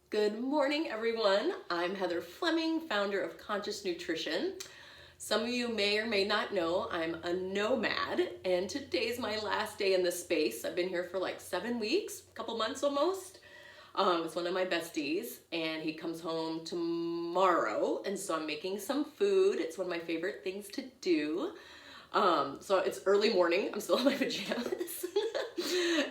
Good morning, everyone. I'm Heather Fleming, founder of Conscious Nutrition. Some of you may or may not know I'm a nomad, and today's my last day in this space. I've been here for like 7 weeks, a couple months almost. It's one of my besties, and he comes home tomorrow, and so I'm making some food. It's one of my favorite things to do. So it's early morning. I'm still in my pajamas.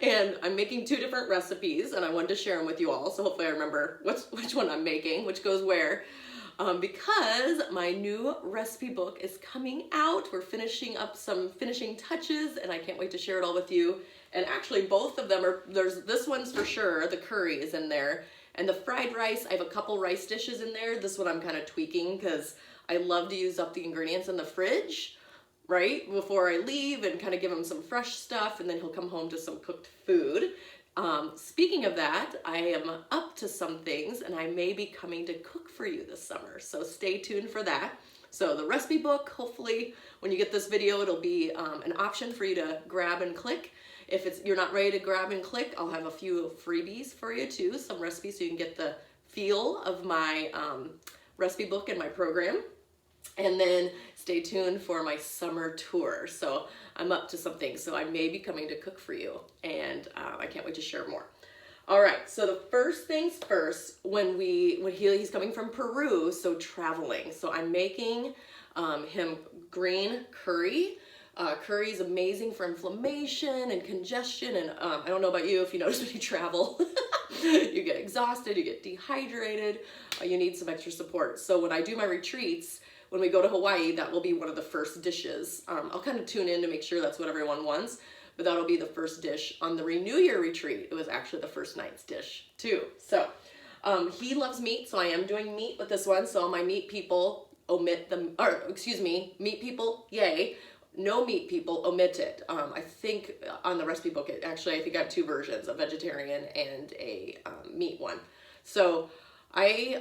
And I'm making 2 different recipes, and I wanted to share them with you all. So hopefully I remember which one I'm making, which goes where. Because my new recipe book is coming out. We're finishing up some finishing touches, and I can't wait to share it all with you. And actually both of them this one's for sure, the curry is in there. And the fried rice, I have a couple rice dishes in there. This one I'm kind of tweaking because I love to use up the ingredients in the fridge right before I leave and kind of give him some fresh stuff, and then he'll come home to some cooked food. Speaking of that, I am up to some things, and I may be coming to cook for you this summer, so stay tuned for that. So the recipe book, hopefully when you get this video, it'll be an option for you to grab and click. If you're not ready to grab and click, I'll have a few freebies for you too, some recipes so you can get the feel of my recipe book and my program. And then stay tuned for my summer tour. So I'm up to some things. So I may be coming to cook for you, and I can't wait to share more. All right. So the first things first, he's coming from Peru, so traveling. So I'm making him green curry. Curry is amazing for inflammation and congestion. And I don't know about you, if you notice when you travel, you get exhausted, you get dehydrated, you need some extra support. So when I do my retreats, when we go to Hawaii, that will be one of the first dishes. I'll kind of tune in to make sure that's what everyone wants, but that'll be the first dish. On the Renew Year retreat, it was actually the first night's dish too. So he loves meat, so I am doing meat with this one. So my meat people meat people, yay. No meat people, omit it. I think on the recipe book, I think I have 2 versions, a vegetarian and a meat one. So I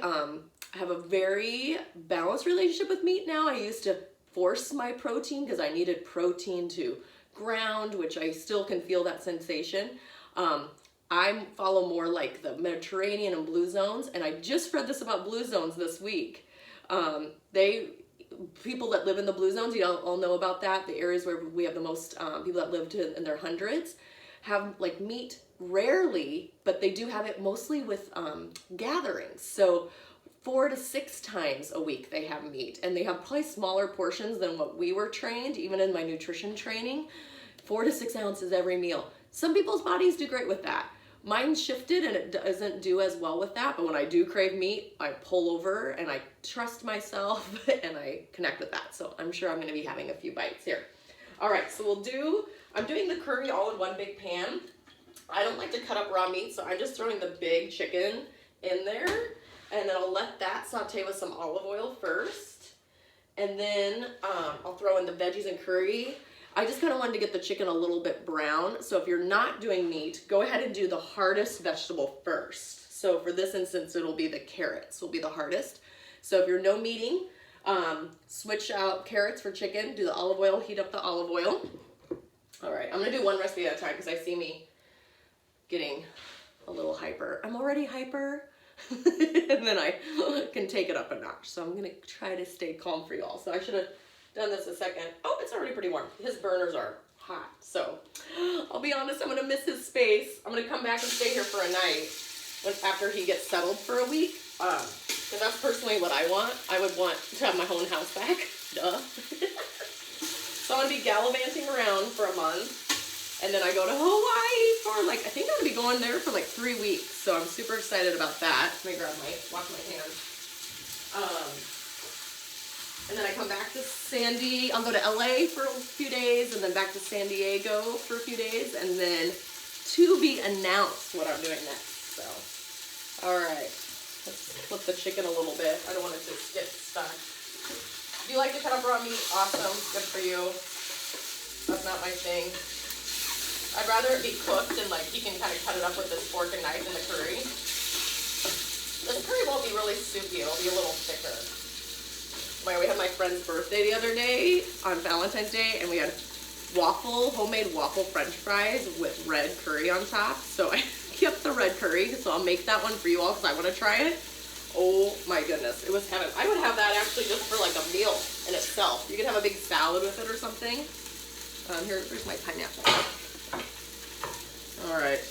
have a very balanced relationship with meat now. I used to force my protein because I needed protein to ground, which I still can feel that sensation. I follow more like the Mediterranean and blue zones, and I just read this about blue zones this week. People that live in the blue zones, you all know about that, the areas where we have the most people that live in their hundreds, have like meat rarely, but they do have it mostly with gatherings. So 4 to 6 times a week they have meat, and they have probably smaller portions than what we were trained, even in my nutrition training. 4 to 6 ounces every meal. Some people's bodies do great with that. Mine shifted and it doesn't do as well with that, but when I do crave meat, I pull over and I trust myself and I connect with that. So I'm sure I'm gonna be having a few bites here. All right, so I'm doing the curry all in one big pan. I don't like to cut up raw meat, so I'm just throwing the big chicken in there, and then I'll let that saute with some olive oil first. And then I'll throw in the veggies and curry. I just kind of wanted to get the chicken a little bit brown. So if you're not doing meat, go ahead and do the hardest vegetable first. So for this instance, it'll be the carrots will be the hardest. So if you're no meating, switch out carrots for chicken, do the olive oil, heat up the olive oil. All right, I'm gonna do one recipe at a time because I see me getting a little hyper. I'm already hyper. And then I can take it up a notch. So I'm gonna try to stay calm for you all. So I should have done this a second. Oh, it's already pretty warm. His burners are hot. So I'll be honest, I'm gonna miss his space. I'm gonna come back and stay here for a night after he gets settled for a week. Because that's personally what I want. I would want to have my own house back. Duh. So I'm gonna be gallivanting around for a month. And then I go to Hawaii for I think I'm gonna be going there for 3 weeks. So I'm super excited about that. Let me wash my hands. And then I come back to I'll go to LA for a few days, and then back to San Diego for a few days, and then to be announced what I'm doing next. So, all right, let's flip the chicken a little bit. I don't want it to get stuck. If you like to cut up raw meat, awesome, good for you. That's not my thing. I'd rather it be cooked and you can kind of cut it up with this fork and knife in the curry. The curry won't be really soupy, it'll be a little thicker. We had my friend's birthday the other day on Valentine's Day, and we had homemade waffle french fries with red curry on top. So I skip the red curry, so I'll make that one for you all because I want to try it. Oh my goodness, it was heaven. I would have that actually just for like a meal in itself. You could have a big salad with it or something. Here's my pineapple. All right.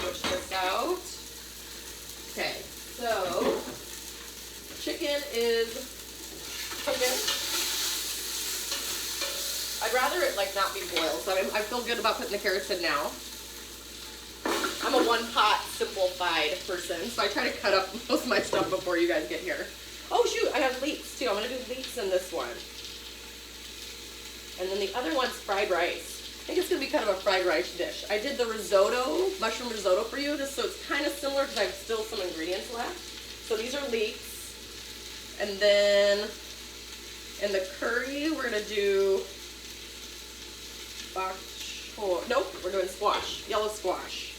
Push this out. Okay, so chicken is cooking. I'd rather it like not be boiled, so I feel good about putting the carrots in now. I'm a one-pot, simplified person, so I try to cut up most of my stuff before you guys get here. Oh shoot, I have leeks too. I'm gonna do leeks in this one. And then the other one's fried rice. I think it's gonna be kind of a fried rice dish. I did the risotto, mushroom risotto for you, just so it's kind of similar because I have still some ingredients left. So these are leeks. And then in the curry, we're gonna do bok choy. Nope, we're doing squash, yellow squash.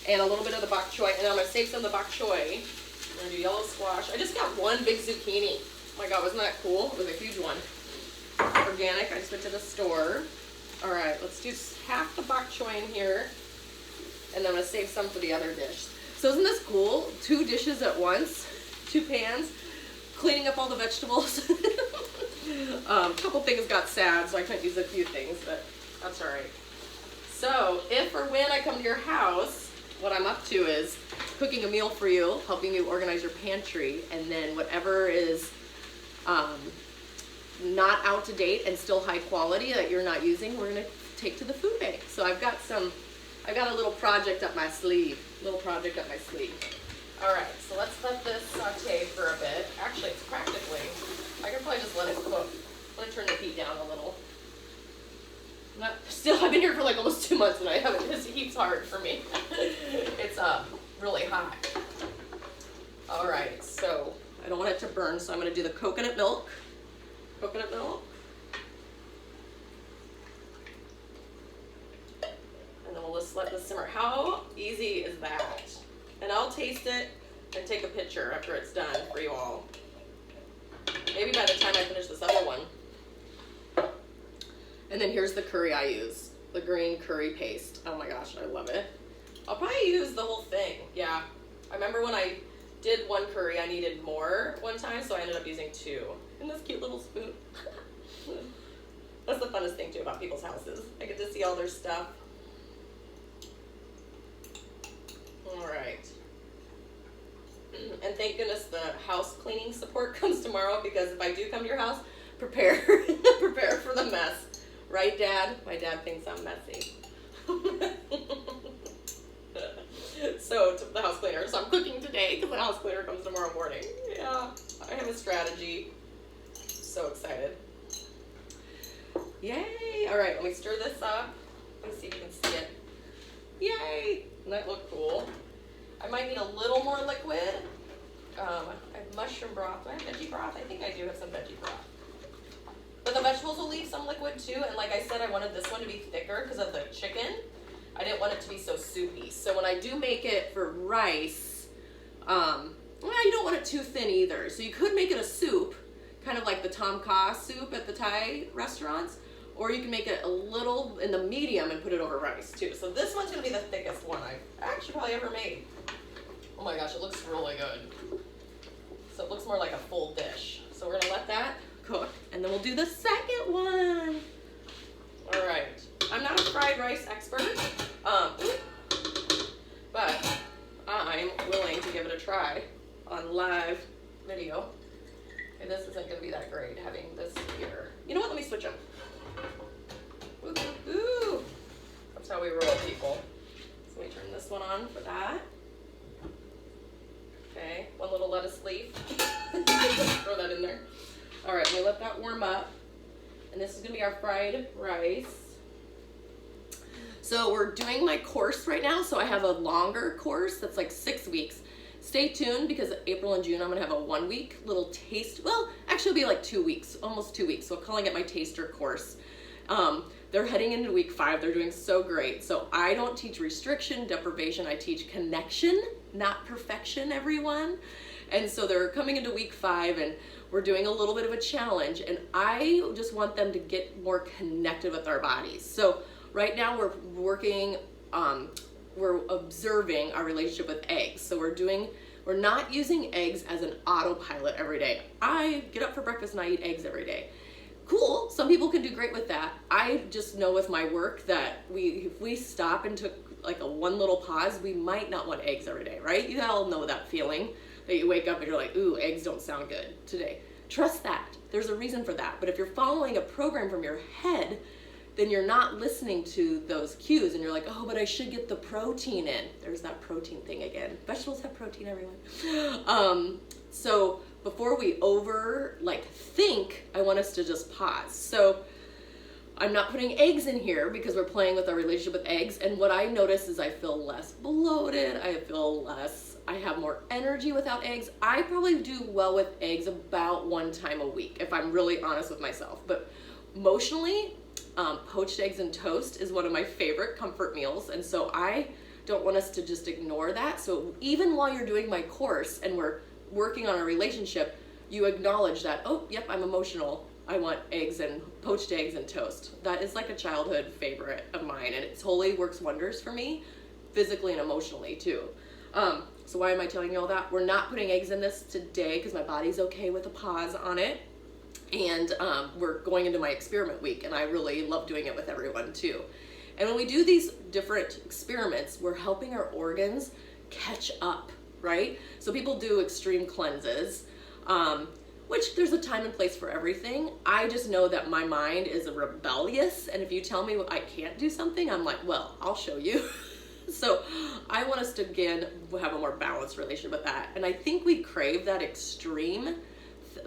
And a little bit of the bok choy. And I'm gonna save some of the bok choy. I'm gonna do yellow squash. I just got one big zucchini. Oh my God, wasn't that cool? It was a huge one. Organic, I just went to the store. All right, let's do half the bok choy in here. And then I'm gonna save some for the other dish. So isn't this cool? 2 dishes at once, 2 pans, cleaning up all the vegetables. A couple things got sad, so I couldn't use a few things, but that's all right. So if or when I come to your house, what I'm up to is cooking a meal for you, helping you organize your pantry, and then whatever is not out to date and still high quality that you're not using, we're gonna take to the food bank. So I've got a little project up my sleeve. All right, so let's let this saute for a bit. Actually, it's practically, I could probably just let it cook. Let me turn the heat down a little. I've been here for like almost 2 months and I haven't, this heat's hard for me. It's really hot. All right, so I don't want it to burn, so I'm gonna do the coconut milk. And then we'll just let this simmer. How easy is that? And I'll taste it and take a picture after it's done for you all. Maybe by the time I finish this other one. And then here's the curry I use, the green curry paste. Oh my gosh, I love it. I'll probably use the whole thing, yeah. I remember when I did one curry, I needed more one time, so I ended up using 2. And this cute little spoon. That's the funnest thing too about people's houses. I get to see all their stuff. All right. And thank goodness the house cleaning support comes tomorrow, because if I do come to your house, prepare for the mess. Right, Dad? My dad thinks I'm messy. So to the house cleaner. So I'm cooking today because the house cleaner comes tomorrow morning. Yeah, I have a strategy. So excited. Yay! All right, let me stir this up. Let me see if you can see it. Yay! Doesn't that look cool? I might need a little more liquid. I have mushroom broth. Do I have veggie broth? I think I do have some veggie broth. But the vegetables will leave some liquid too, and like I said, I wanted this one to be thicker because of the chicken. I didn't want it to be so soupy. So when I do make it for rice, well, you don't want it too thin either. So you could make it a soup, kind of like the Tom Kha soup at the Thai restaurants, or you can make it a little in the medium and put it over rice too. So this one's gonna be the thickest one I've actually probably ever made. Oh my gosh, it looks really good. So it looks more like a full dish. So we're gonna let that cook, and then we'll do the second one. All right, I'm not a fried rice expert, but I'm willing to give it a try on live video. And this isn't gonna be that great having this here. You know what, let me switch them. Ooh, ooh. That's how we roll, people. So let me turn this one on for that. Okay, one little lettuce leaf. Throw that in there. All right, let me let that warm up. And this is gonna be our fried rice. So we're doing my course right now. So I have a longer course that's like 6 weeks. Stay tuned because April and June I'm gonna have a 1 week little taste. Well, actually it'll be like 2 weeks, almost 2 weeks. So I'm calling it my taster course. They're heading into week 5. They're doing so great. So I don't teach restriction, deprivation. I teach connection, not perfection, everyone. And so they're coming into week 5 and we're doing a little bit of a challenge, and I just want them to get more connected with our bodies. So right now we're working we're observing our relationship with eggs. So we're not using eggs as an autopilot every day. I get up for breakfast and I eat eggs every day. Cool, some people can do great with that. I just know with my work that if we stop and took like a one little pause, we might not want eggs every day, right? You all know that feeling that you wake up and you're like, ooh, eggs don't sound good today. Trust that. There's a reason for that. But if you're following a program from your head, then you're not listening to those cues and you're like, oh, but I should get the protein in. There's that protein thing again. Vegetables have protein, everyone. So before we think, I want us to just pause. So I'm not putting eggs in here because we're playing with our relationship with eggs. And what I notice is I feel less bloated. I have more energy without eggs. I probably do well with eggs about one time a week, if I'm really honest with myself. But emotionally, poached eggs and toast is one of my favorite comfort meals. And so I don't want us to just ignore that. So even while you're doing my course and we're working on a relationship, you acknowledge that, oh, yep, I'm emotional. I want eggs and poached eggs and toast. That is like a childhood favorite of mine, and it totally works wonders for me, physically and emotionally too. So why am I telling you all that? We're not putting eggs in this today because my body's okay with a pause on it. And we're going into my experiment week, and I really love doing it with everyone too. And when we do these different experiments, we're helping our organs catch up, right? So people do extreme cleanses, which there's a time and place for everything. I just know that my mind is rebellious, and if you tell me I can't do something, I'm like, well, I'll show you. So I want us to, again, have a more balanced relationship with that. And I think we crave that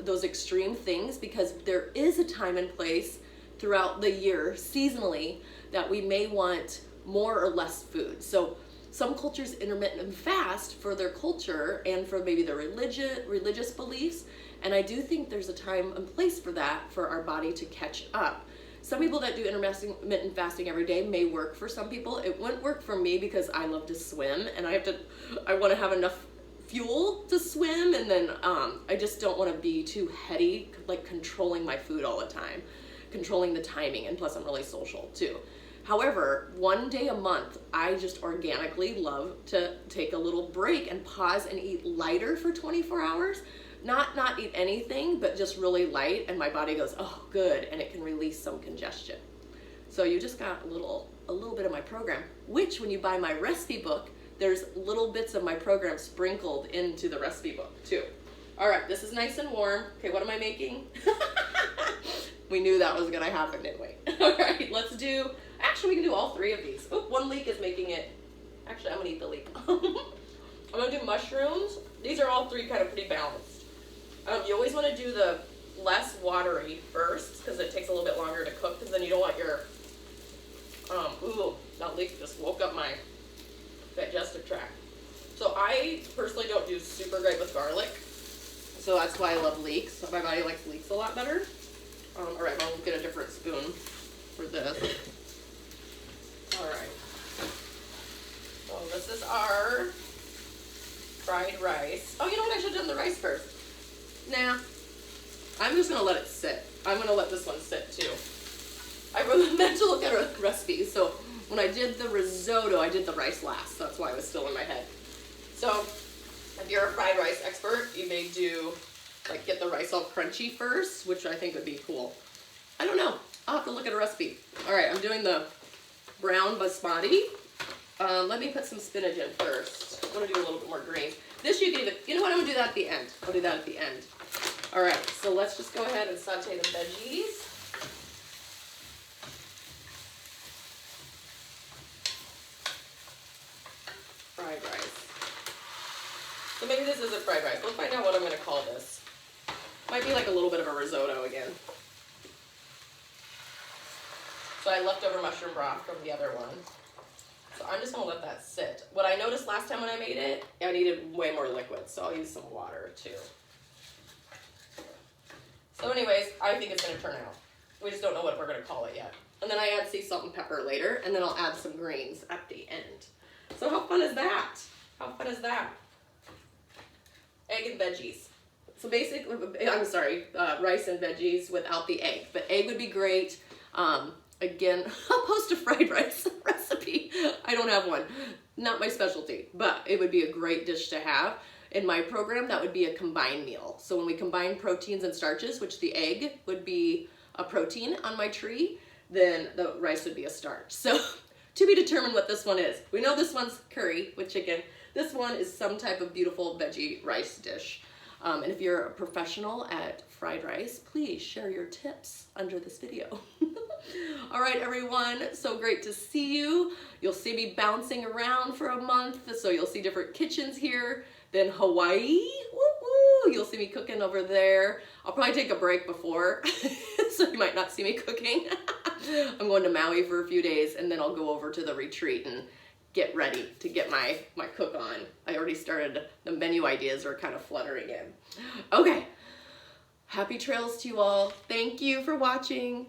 those extreme things because there is a time and place throughout the year, seasonally, that we may want more or less food. So some cultures intermittent fast for their culture and for maybe their religious beliefs. And I do think there's a time and place for that, for our body to catch up. Some people that do intermittent fasting every day may work for some people. It wouldn't work for me because I love to swim and I want to have enough fuel to swim, and then I just don't want to be too heady, like controlling my food all the time, controlling the timing, and plus I'm really social too. However, one day a month, I just organically love to take a little break and pause and eat lighter for 24 hours. Not eat anything, but just really light, and my body goes, oh, good, and it can release some congestion. So you just got a little bit of my program, which when you buy my recipe book, there's little bits of my program sprinkled into the recipe book too. All right, this is nice and warm. Okay, what am I making? We knew that was gonna happen, didn't we? All right, actually we can do all three of these. Oh, one leek is making it. Actually, I'm gonna eat the leek. I'm gonna do mushrooms. These are all three kind of pretty balanced. You always wanna do the less watery first because it takes a little bit longer to cook, because then you don't want your, ooh, that leek just woke up my digestive tract. So I personally don't do super great with garlic, so that's why I love leeks. So my body likes leeks a lot better. All right, I'll get a different spoon for this. All right. So this is our fried rice. Oh, you know what? I should have done the rice first. Nah, I'm just gonna let it sit. I'm gonna let this one sit too. I meant to look at a recipe, so when I did the risotto, I did the rice last. So that's why it was still in my head. So if you're a fried rice expert, you may do, like, get the rice all crunchy first, which I think would be cool. I don't know. I'll have to look at a recipe. All right, I'm doing the brown basmati. Let me put some spinach in first. I'm gonna do a little bit more greens. This you can even, you know what, I'm gonna do that at the end. I'll do that at the end. All right, so let's just go ahead and saute the veggies. Fried rice. So maybe this isn't fried rice. We'll find out what I'm gonna call this. Might be like a little bit of a risotto again. So I left over mushroom broth from the other one. So I'm just gonna let that sit. What I noticed last time when I made it, I needed way more liquid, so I'll use some water too. So anyways, I think it's gonna turn out. We just don't know what we're gonna call it yet. And then I add sea salt and pepper later, and then I'll add some greens at the end. So how fun is that? How fun is that? Egg and veggies. So basically, rice and veggies without the egg. But egg would be great. Again, I'll post a fried rice recipe. I don't have one. not my specialty, but it would be a great dish to have. In my program, that would be a combined meal. So when we combine proteins and starches, which the egg would be a protein on my tree, then the rice would be a starch. So to be determined what this one is. We know this one's curry with chicken. This one is some type of beautiful veggie rice dish. And if you're a professional at fried rice, please share your tips under this video. All right, everyone, so great to see you. You'll see me bouncing around for a month, so you'll see different kitchens here. Then Hawaii, woo-woo, you'll see me cooking over there. I'll probably take a break before, so you might not see me cooking. I'm going to Maui for a few days, and then I'll go over to the retreat and get ready to get my cook on. I already started, the menu ideas are kind of fluttering in. Okay, happy trails to you all. Thank you for watching.